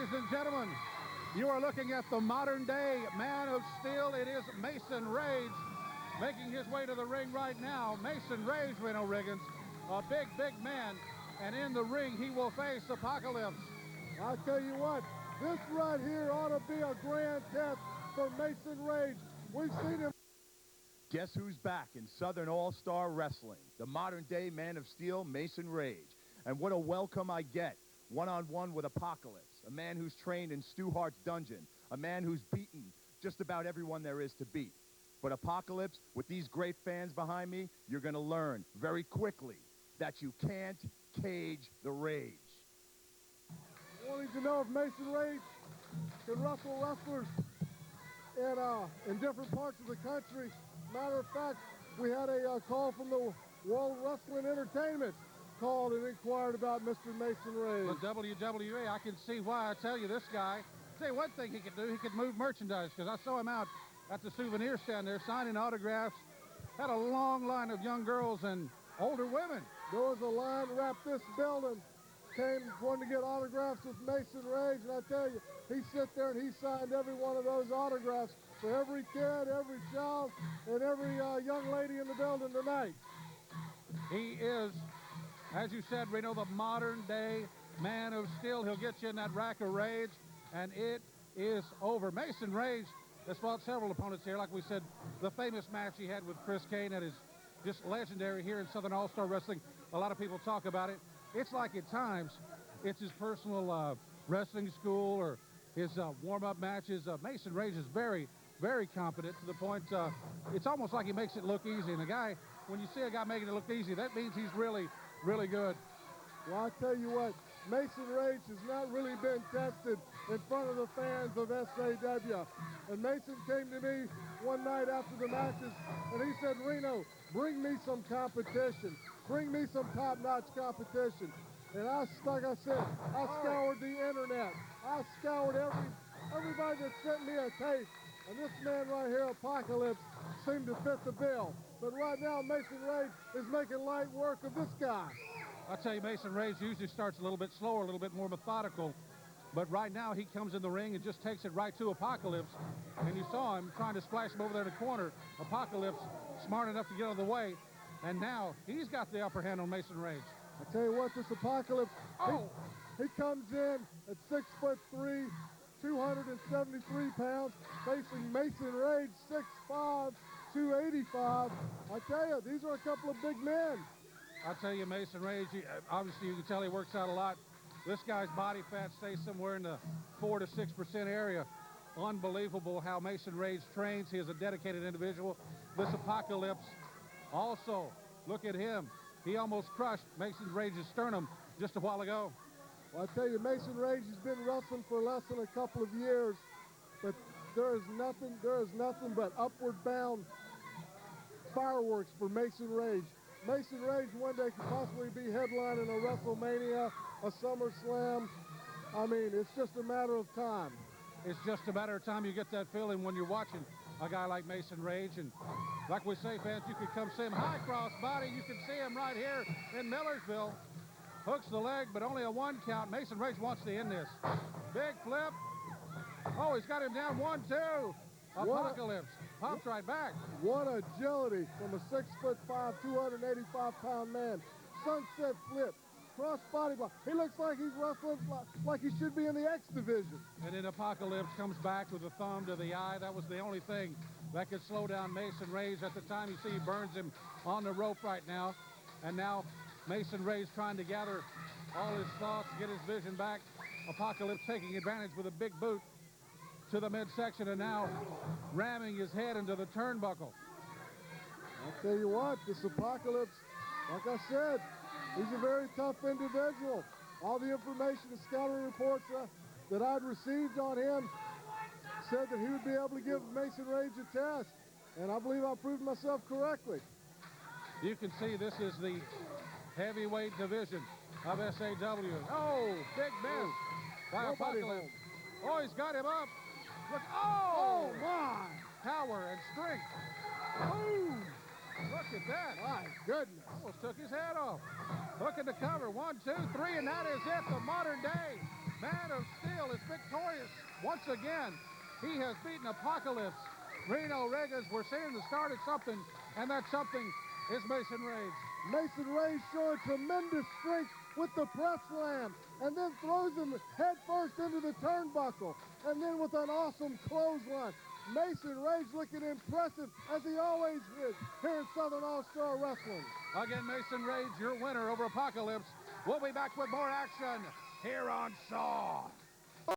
Ladies and gentlemen, you are looking at the modern-day man of steel. It is Mason Raige making his way to the ring right now. Mason Raige, Reno Riggins, a big, big man. And in the ring, he will face Apocalypse. I'll tell you what, this right here ought to be a grand test for Mason Raige. We've seen him. Guess who's back in Southern All-Star Wrestling? The modern-day man of steel, Mason Raige. And what a welcome I get, one-on-one with Apocalypse, a man who's trained in Stu Hart's dungeon, a man who's beaten just about everyone there is to beat. But Apocalypse, with these great fans behind me, you're going to learn very quickly that you can't cage the Rage. Wanting to know if Mason Raige can wrestle wrestlers in different parts of the country. Matter of fact, we had a call from the World Wrestling Entertainment, called and inquired about Mr. Mason Raige. The WWE, I can see why. I tell you, this guy, say one thing he could do, he could move merchandise, because I saw him out at the souvenir stand there signing autographs. Had a long line of young girls and older women. There was a line wrapped this building, wanting to get autographs with Mason Raige, and I tell you, he sit there and he signed every one of those autographs for every kid, every child, and every young lady in the building tonight. He is, as you said, Reno, the modern-day man of steel. He'll get you in that rack of rage, and it is over. Mason Raige has fought several opponents here. Like we said, the famous match he had with Chris Kane that is just legendary here in Southern All-Star Wrestling. A lot of people talk about it. It's like at times, it's his personal wrestling school or his warm-up matches. Mason Raige is very, very competent to the point it's almost like he makes it look easy. And the guy, when you see a guy making it look easy, that means he's really, really good. Well, I tell you what, Mason Raige has not really been tested in front of the fans of SAW. And Mason came to me one night after the matches, and he said, Reno, bring me some competition. Bring me some top-notch competition. And like I said, I scoured the internet. I scoured everybody that sent me a tape. And this man right here, Apocalypse, seemed to fit the bill. But right now, Mason Raige is making light work of this guy. I'll tell you, Mason Raige usually starts a little bit slower, a little bit more methodical. But right now, he comes in the ring and just takes it right to Apocalypse. And you saw him trying to splash him over there in the corner. Apocalypse, smart enough to get out of the way. And now, he's got the upper hand on Mason Raige. I tell you what, this Apocalypse, he comes in at 6'3", 273 pounds, facing Mason Raige, 6'5", 285. I tell you, these are a couple of big men. I tell you, Mason Raige, obviously you can tell he works out a lot. This guy's body fat stays somewhere in the 4 to 6% area. Unbelievable how Mason Raige trains. He is a dedicated individual. This Apocalypse also, look at him. He almost crushed Mason Raige's sternum just a while ago. Well, I tell you, Mason Raige has been wrestling for less than a couple of years, but there is nothing but upward bound fireworks for Mason Raige. Mason Raige one day could possibly be headlining a WrestleMania, a SummerSlam. I mean, it's just a matter of time. It's just a matter of time you get that feeling when you're watching a guy like Mason Raige. And like we say, fans, you can come see him high cross body. You can see him right here in Millersville. Hooks the leg, but only a 1 count. Mason Raige wants to end this. Big flip. Oh, he's got him down 1-2. Apocalypse pops right back. What agility from a 6'5", 285-pound man. Sunset flip, cross body block. He looks like he's wrestling like he should be in the X division. And then Apocalypse comes back with a thumb to the eye. That was the only thing that could slow down Mason Raige. At the time, you see he burns him on the rope right now. And now Mason Raige trying to gather all his thoughts, get his vision back. Apocalypse taking advantage with a big boot to the midsection, and now ramming his head into the turnbuckle. I'll tell you what, this Apocalypse, like I said, he's a very tough individual. All the information, the scouting reports that I'd received on him said that he would be able to give Mason Raige a test, and I believe I proved myself correctly. You can see this is the heavyweight division of SAW. Oh, big miss by Apocalypse. Oh, he's got him up. Look, oh my! Power and strength. Boom! Look at that. My goodness. Almost took his head off. Look at the cover. 1, 2, 3, and that is it. The modern day man of Steel is victorious once again. He has beaten Apocalypse. Reno Raige, we're seeing the start of something, and that something is Mason Raige. Mason Raige showing tremendous strength with the press slam, and then throws him head first into the turnbuckle, and then with an awesome clothesline. Mason Raige looking impressive, as he always is here in Southern All-Star Wrestling. Again, Mason Raige, your winner over Apocalypse. We'll be back with more action here on Saw.